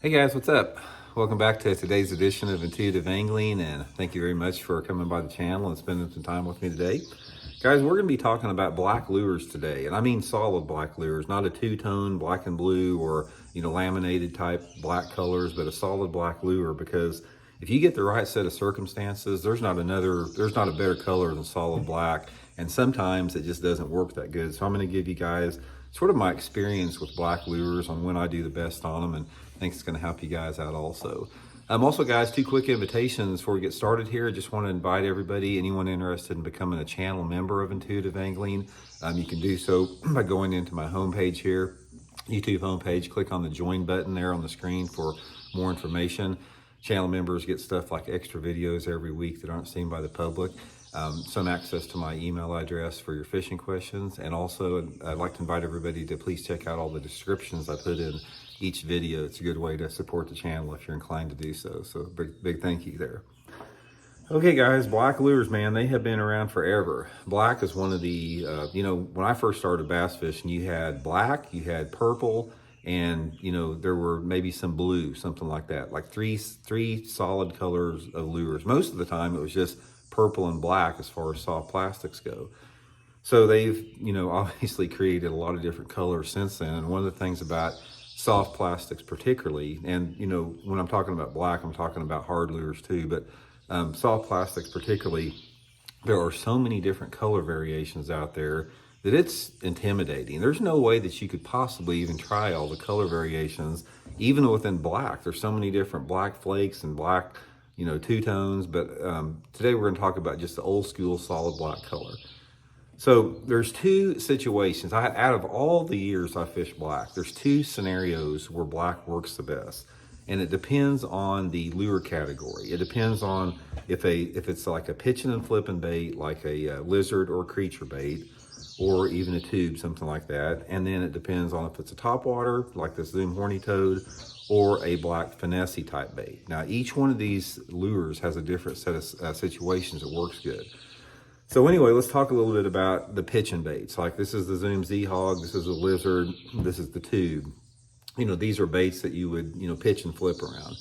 Hey guys, what's up? Welcome back to today's edition of Intuitive Angling, and thank you very much for coming by the channel and spending some time with me today. Guys, we're going to be talking about black lures today, and I mean solid black lures, not a two-tone black and blue or, laminated type black colors, but a solid black lure, because if you get the right set of circumstances, there's not a better color than solid black, and sometimes it just doesn't work that good. So I'm going to give you guys sort of my experience with black lures on when I do the best on them, and I think it's going to help you guys out also. Also, guys, two quick invitations before we get started here. I just want to invite everybody, anyone interested in becoming a channel member of Intuitive Angling, you can do so by going into my homepage here, YouTube homepage. Click on the join button there on the screen for more information. Channel members get stuff like extra videos every week that aren't seen by the public. Some access to my email address for your fishing questions. And also, I'd like to invite everybody to please check out all the descriptions I put in each video. It's a good way to support the channel if you're inclined to do so. So big thank you there. Okay guys, black lures, man, they have been around forever. Black is one of the, when I first started bass fishing, you had black, you had purple, and there were maybe some blue, something like that, like three solid colors of lures. Most of the time it was just purple and black as far as soft plastics go. So they've, obviously created a lot of different colors since then. And one of the things about soft plastics particularly, and when I'm talking about black, I'm talking about hard lures too, but soft plastics particularly, there are so many different color variations out there that it's intimidating. There's no way that you could possibly even try all the color variations, even within black. There's so many different black flakes and black, two-tones, but today we're going to talk about just the old school solid black color. So there's two situations. Out of all the years I fished black, there's two scenarios where black works the best. And it depends on the lure category. It depends on if it's like a pitching and flipping bait, like a lizard or creature bait, or even a tube, something like that. And then it depends on if it's a topwater, like the Zoom horny toad, or a black finesse type bait. Now, each one of these lures has a different set of situations that works good. So anyway, let's talk a little bit about the pitching baits. Like this is the Zoom Z-Hog, this is a lizard, this is the tube. These are baits that you would, pitch and flip around.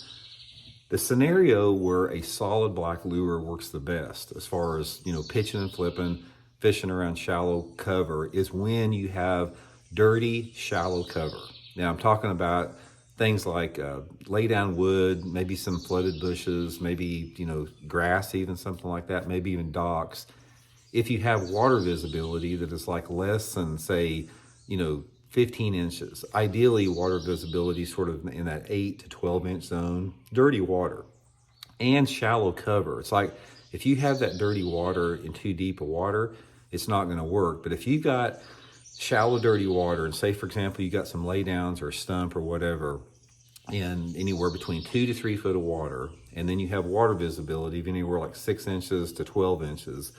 The scenario where a solid black lure works the best as far as, pitching and flipping, fishing around shallow cover is when you have dirty, shallow cover. Now I'm talking about things like lay down wood, maybe some flooded bushes, maybe, grass, even something like that, maybe even docks. If you have water visibility that is like less than, say, 15 inches, ideally water visibility sort of in that 8 to 12 inch zone, dirty water and shallow cover. It's like if you have that dirty water in too deep of water, it's not going to work. But if you got shallow, dirty water, and say, for example, you got some laydowns or a stump or whatever in anywhere between 2 to 3 foot of water, and then you have water visibility of anywhere like 6 inches to 12 inches,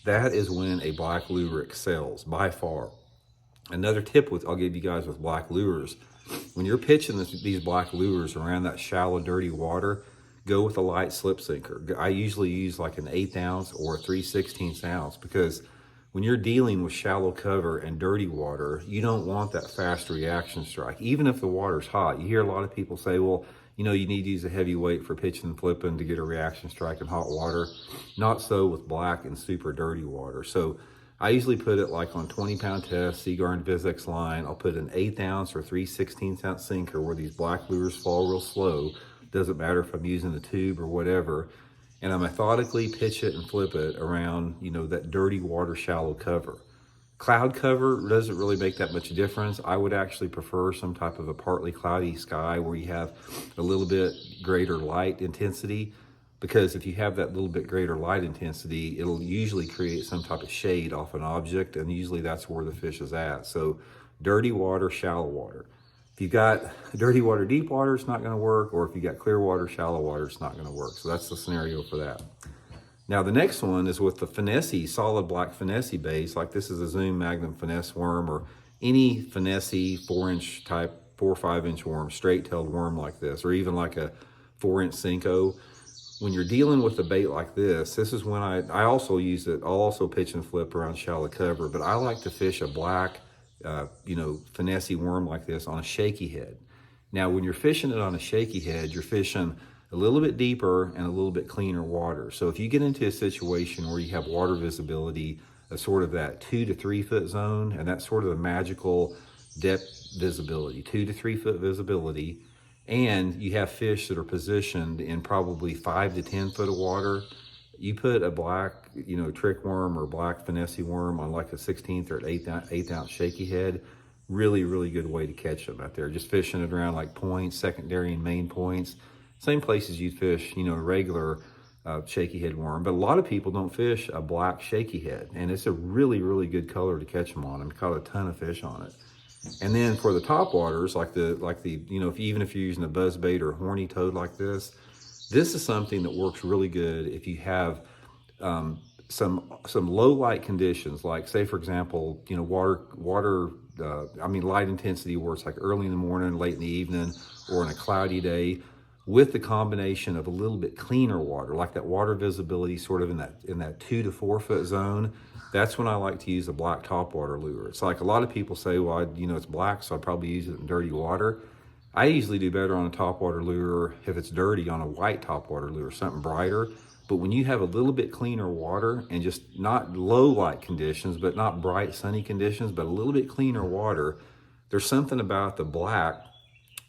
that is when a black lure excels by far. Another tip I'll give you guys with black lures, when you're pitching these black lures around that shallow, dirty water, go with a light slip sinker. I usually use like an 1/8 ounce or a 3/16 ounce, because when you're dealing with shallow cover and dirty water, you don't want that fast reaction strike. Even if the water's hot, you hear a lot of people say, well, you need to use a heavy weight for pitching and flipping to get a reaction strike in hot water. Not so with black and super dirty water. So I usually put it like on 20-pound test, Seaguar and Vizx line. I'll put an 1/8 ounce or 3/16 ounce sinker where these black lures fall real slow. Doesn't matter if I'm using a tube or whatever. And I methodically pitch it and flip it around, that dirty water, shallow cover. Cloud cover doesn't really make that much difference. I would actually prefer some type of a partly cloudy sky where you have a little bit greater light intensity, because if you have that little bit greater light intensity, it'll usually create some type of shade off an object, and usually that's where the fish is at. So dirty water, shallow water. If you got dirty water, deep water, it's not going to work. Or if you got clear water, shallow water, it's not going to work. So that's the scenario for that. Now the next one is with the Finesse, solid black Finesse base. Like this is a Zoom Magnum Finesse worm, or any Finesse 4-inch type, 4 or 5-inch worm, straight-tailed worm like this, or even like a 4-inch Senko. When you're dealing with a bait like this is when I also use it. I'll also pitch and flip around shallow cover, but I like to fish a black, Finesse worm like this on a shaky head. Now, when you're fishing it on a shaky head, you're fishing a little bit deeper and a little bit cleaner water. So if you get into a situation where you have water visibility of sort of that 2 to 3 foot zone, and that's sort of the magical depth visibility, 2 to 3 foot visibility, and you have fish that are positioned in probably 5 to 10 foot of water, you put a black, trick worm or black finesse worm on like a 16th or 8th ounce shaky head, really, really good way to catch them out there. Just fishing it around like points, secondary and main points, same places you'd fish, a regular shaky head worm. But a lot of people don't fish a black shaky head, and it's a really, really good color to catch them on. I've caught a ton of fish on it. And then for the top waters, even if you're using a buzz bait or a horny toad like this is something that works really good if you have some low light conditions, like say for example, light intensity where it's like early in the morning, late in the evening, or in a cloudy day, with the combination of a little bit cleaner water, like that water visibility sort of in that 2 to 4 foot zone. That's when I like to use a black topwater lure. It's like a lot of people say, well, it's black, so I'd probably use it in dirty water. I usually do better on a topwater lure if it's dirty on a white topwater lure, something brighter. But when you have a little bit cleaner water and just not low light conditions, but not bright sunny conditions, but a little bit cleaner water, there's something about the black,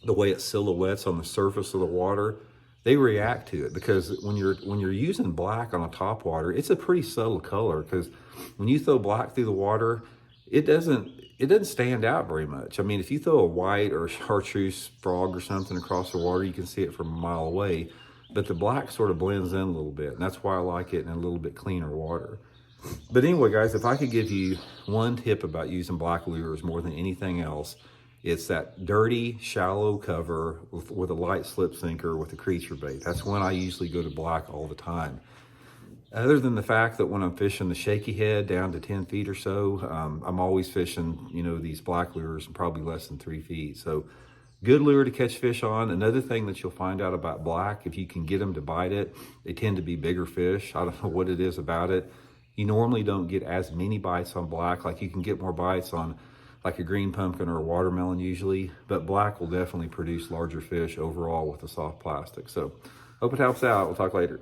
the way it silhouettes on the surface of the water, they react to it. Because when you're using black on a topwater, it's a pretty subtle color, because when you throw black through the water, it doesn't stand out very much. I mean, if you throw a white or a chartreuse frog or something across the water, you can see it from a mile away. But the black sort of blends in a little bit, and that's why I like it in a little bit cleaner water. But anyway, guys, if I could give you one tip about using black lures more than anything else, it's that dirty, shallow cover with a light slip sinker with a creature bait. That's when I usually go to black all the time. Other than the fact that when I'm fishing the shaky head down to 10 feet or so, I'm always fishing, these black lures probably less than 3 feet. So good lure to catch fish on. Another thing that you'll find out about black, if you can get them to bite it, they tend to be bigger fish. I don't know what it is about it. You normally don't get as many bites on black. Like you can get more bites on like a green pumpkin or a watermelon usually, but black will definitely produce larger fish overall with the soft plastic. So hope it helps out. We'll talk later.